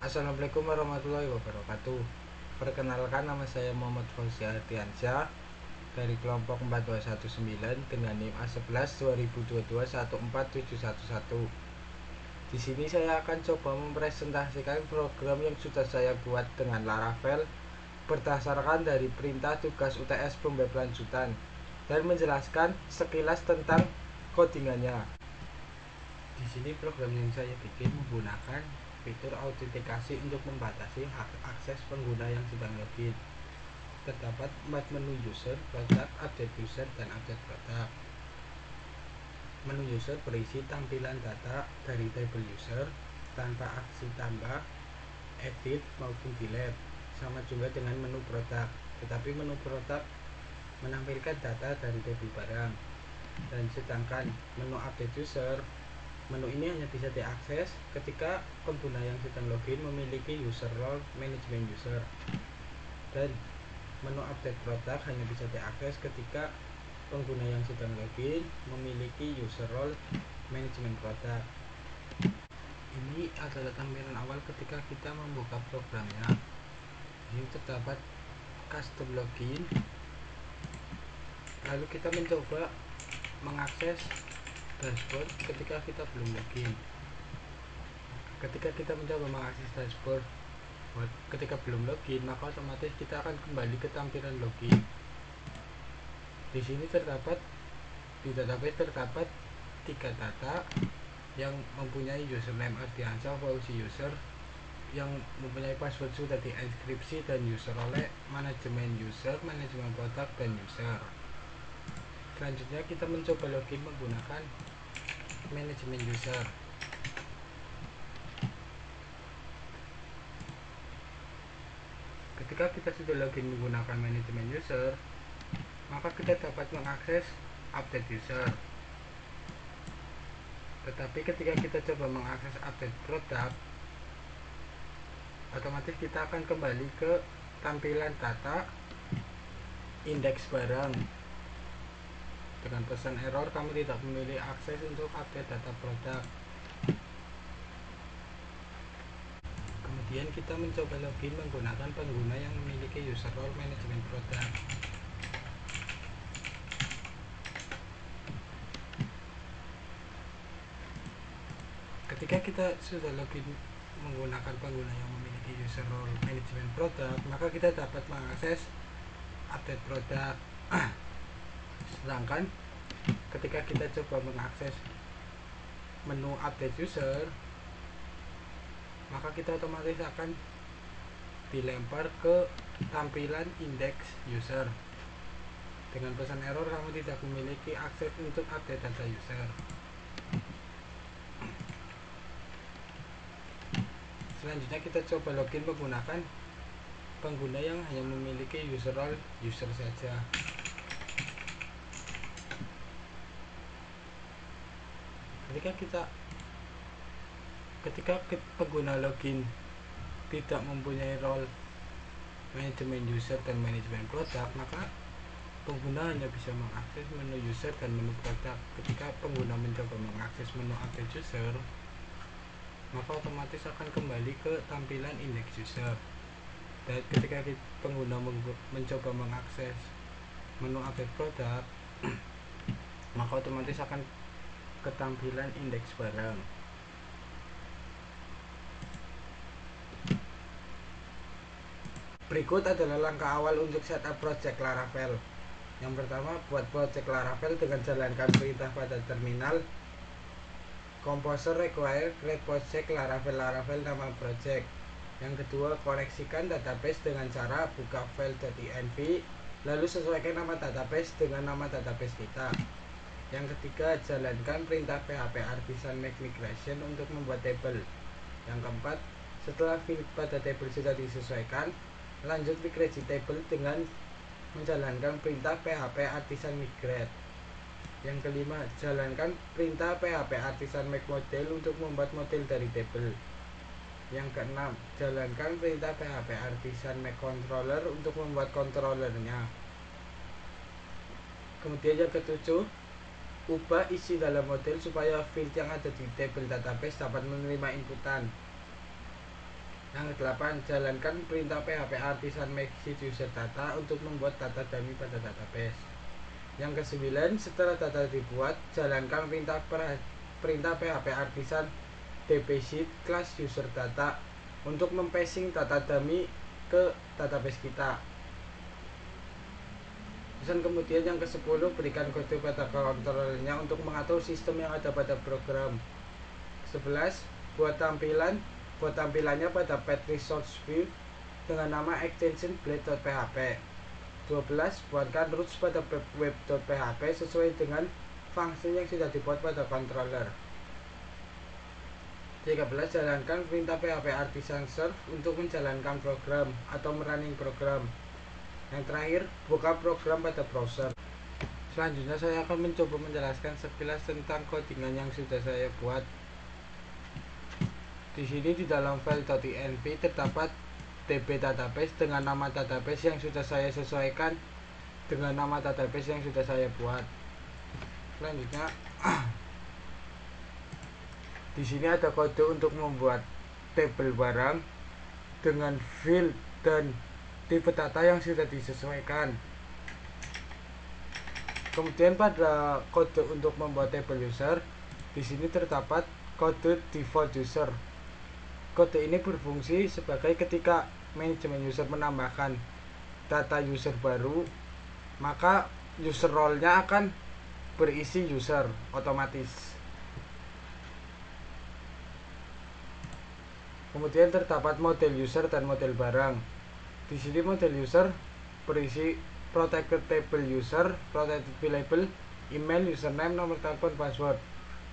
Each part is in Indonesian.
Assalamualaikum warahmatullahi wabarakatuh. Perkenalkan, nama saya Muhammad Fauzi Ardiansyah dari kelompok 4219 dengan NIM A11 2022 14711. Di sini saya akan coba mempresentasikan program yang sudah saya buat dengan Laravel berdasarkan dari perintah tugas UTS pembelajaran lanjutan dan menjelaskan sekilas tentang codingannya. Di sini program yang saya bikin menggunakan fitur autentikasi untuk membatasi akses pengguna yang sedang login. Terdapat 4 menu: user, product, update user, dan update product. Menu user berisi tampilan data dari table user tanpa aksi tambah, edit, maupun delete, sama juga dengan menu product. Tetapi menu product menampilkan data dari table barang. Dan sedangkan menu update user, menu ini hanya bisa diakses ketika pengguna yang sedang login memiliki user role manajemen user. Dan menu update product hanya bisa diakses ketika pengguna yang sedang login memiliki user role manajemen product. Ini adalah tampilan awal ketika kita membuka programnya. Ini terdapat custom login. Lalu kita mencoba mengakses dashboard ketika kita belum login. Ketika kita mencoba mengakses dashboard ketika belum login, maka otomatis kita akan kembali ke tampilan login. Di sini di database terdapat 3 data yang mempunyai username Ardiansyah Fauzi user, yang mempunyai password sudah dienkripsi, dan user oleh manajemen user, manajemen produk, dan user. Selanjutnya kita mencoba login menggunakan manajemen user. Ketika kita sudah login menggunakan manajemen user, maka kita dapat mengakses update user. Tetapi ketika kita coba mengakses update product, otomatis kita akan kembali ke tampilan data indeks barang dengan pesan error, kami tidak memiliki akses untuk update data produk. Kemudian kita mencoba login menggunakan pengguna yang memiliki user role manajemen produk. Ketika kita sudah login menggunakan pengguna yang memiliki user role manajemen produk, maka kita dapat mengakses update produk. Sedangkan ketika kita coba mengakses menu update user, maka kita otomatis akan dilempar ke tampilan indeks user dengan pesan error, kamu tidak memiliki akses untuk update data user. Selanjutnya kita coba login menggunakan pengguna yang hanya memiliki user role user saja. Ketika pengguna login tidak mempunyai role manajemen user dan manajemen produk, maka pengguna hanya bisa mengakses menu user dan menu produk. Ketika pengguna mencoba mengakses menu update user, maka otomatis akan kembali ke tampilan indeks user. Dan ketika pengguna mencoba mengakses menu update produk, maka otomatis akan ke tampilan indeks barang. Berikut adalah langkah awal untuk setup project Laravel. Yang pertama, buat project Laravel dengan jalankan perintah pada terminal composer require create project Laravel nama project. Yang kedua, koneksikan database dengan cara buka file.env, lalu sesuaikan nama database dengan nama database kita. Yang ketiga, jalankan perintah php artisan make migration untuk membuat table. Yang keempat, setelah field pada table sudah disesuaikan, lanjut migrasi table dengan menjalankan perintah php artisan migrate. Yang kelima, jalankan perintah php artisan make model untuk membuat model dari table. Yang keenam, jalankan perintah php artisan make controller untuk membuat controllernya. Kemudian yang ketujuh, ubah isi dalam model supaya field yang ada di table database dapat menerima inputan. Yang ke-8, jalankan perintah PHP Artisan Maxit User Data untuk membuat data dummy pada database. Yang ke-9, setelah data dibuat, jalankan perintah PHP Artisan DPSheet class user data untuk mempasing data dummy ke database kita. Dan kemudian yang ke-10, berikan kode pada kontrolernya untuk mengatur sistem yang ada pada program. 11, buat tampilannya pada Pet Resource View dengan nama extension blade.php. 12, buatkan roots pada web.php sesuai dengan fungsi yang sudah dibuat pada controller. 13, jalankan perintah PHP Artisan Serve untuk menjalankan program atau merunning program. Yang terakhir, buka program pada browser. Selanjutnya saya akan mencoba menjelaskan sekilas tentang codingan yang sudah saya buat. Di sini di dalam file .env terdapat db database dengan nama database yang sudah saya sesuaikan dengan nama database yang sudah saya buat. Selanjutnya di sini ada kode untuk membuat tabel barang dengan field dan tipe data yang sudah disesuaikan. Kemudian pada kode untuk membuat tabel user, di sini terdapat kode default user. Kode ini berfungsi sebagai ketika manajemen user menambahkan data user baru, maka user role-nya akan berisi user otomatis. Kemudian terdapat model user dan model barang. Di sini model user berisi protected table user, protected label, email, username, nomor telepon, password.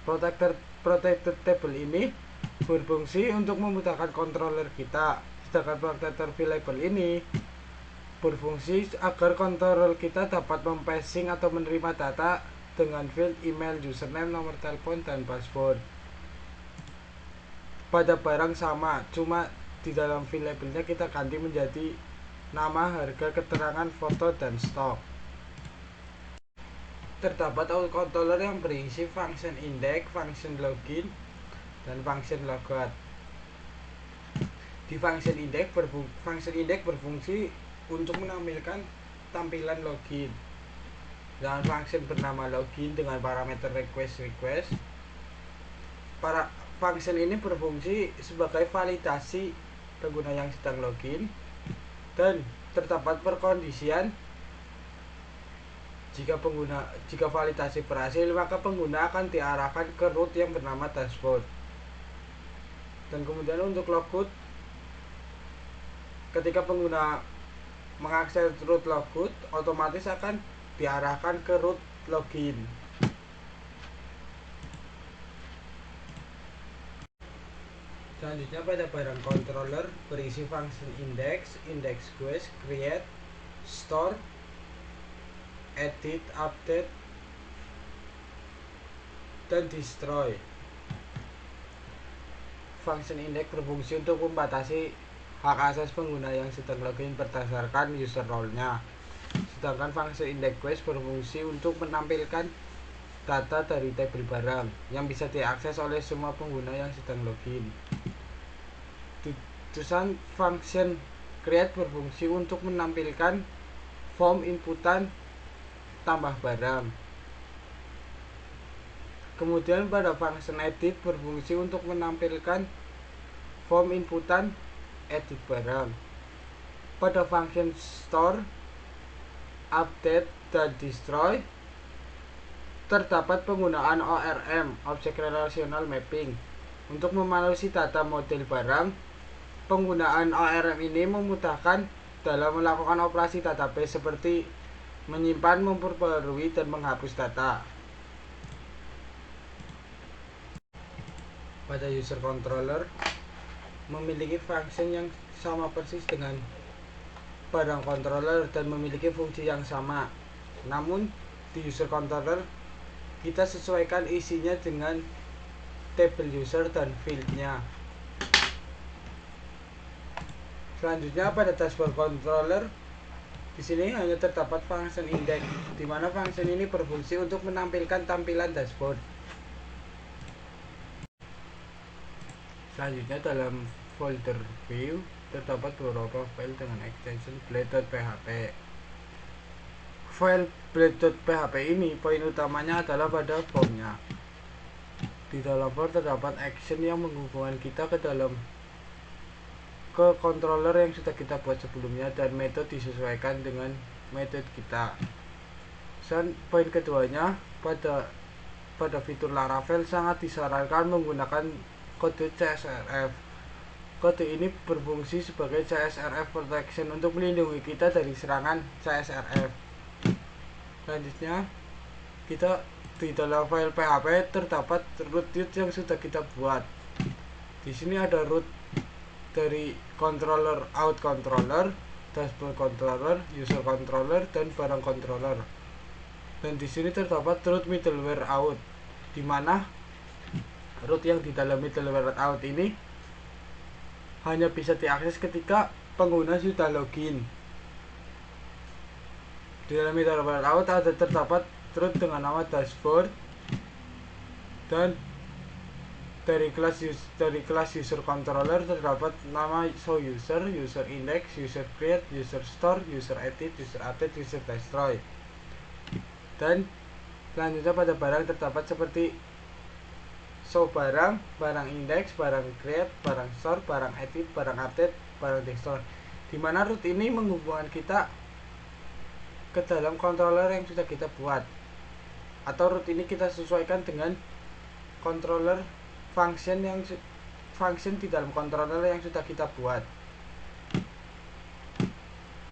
Protected table ini berfungsi untuk memudahkan controller kita, sedangkan protected label ini berfungsi agar controller kita dapat mempasing atau menerima data dengan field email, username, nomor telepon, dan password. Pada barang sama, cuma di dalam field labelnya kita ganti menjadi nama, harga, keterangan, foto, dan stok. Terdapat autocontroller yang berisi function index, function login, dan function logout. Di function index berfungsi untuk menampilkan tampilan login. Dengan function bernama login dengan parameter request. Function ini berfungsi sebagai validasi pengguna yang sedang login, dan terdapat perkondisian jika validasi berhasil, maka pengguna akan diarahkan ke root yang bernama dashboard. Dan kemudian untuk logout, ketika pengguna mengakses root logout, otomatis akan diarahkan ke root login. Selanjutnya pada barang controller berisi function index, index quest, create, store, edit, update, dan destroy. Function index berfungsi untuk membatasi hak akses pengguna yang sedang login berdasarkan user role-nya. Sedangkan function index quest berfungsi untuk menampilkan data dari tabel barang yang bisa diakses oleh semua pengguna yang sedang login. Tulisan function create berfungsi untuk menampilkan form inputan tambah barang. Kemudian pada function edit berfungsi untuk menampilkan form inputan edit barang. Pada function store, update, dan destroy terdapat penggunaan ORM, Object Relational Mapping, untuk memanipulasi data model barang. Penggunaan ORM ini memudahkan dalam melakukan operasi database seperti menyimpan, memperbarui, dan menghapus data. Pada user controller memiliki function yang sama persis dengan barang controller dan memiliki fungsi yang sama. Namun di user controller kita sesuaikan isinya dengan table user dan fieldnya. Selanjutnya pada dashboard controller, di sini hanya terdapat function index, di mana function ini berfungsi untuk menampilkan tampilan dashboard. Selanjutnya dalam folder view terdapat beberapa file dengan extension blade.php. File blade.php ini poin utamanya adalah pada formnya. Di dalam form terdapat action yang menghubungkan kita ke controller yang sudah kita buat sebelumnya, dan metode disesuaikan dengan metode kita. Dan poin keduanya, pada fitur Laravel sangat disarankan menggunakan kode CSRF. Kode ini berfungsi sebagai CSRF protection untuk melindungi kita dari serangan CSRF. Selanjutnya, kita di dalam file PHP terdapat root yang sudah kita buat. Di sini ada root dari controller, out controller, dashboard controller, user controller, dan barang controller. Dan di sini terdapat root middleware out, di mana root yang di dalam middleware out ini hanya bisa diakses ketika pengguna sudah login. Di dalam middleware out terdapat root dengan nama dashboard, dan dari kelas user controller terdapat nama show user, user index, user create, user store, user edit, user update, user destroy. Dan selanjutnya pada barang terdapat seperti show barang, barang index, barang create, barang store, barang edit, barang update, barang destroy. Dimana root ini menghubungkan kita ke dalam controller yang sudah kita buat, atau root ini kita sesuaikan dengan controller function di dalam controller yang sudah kita buat.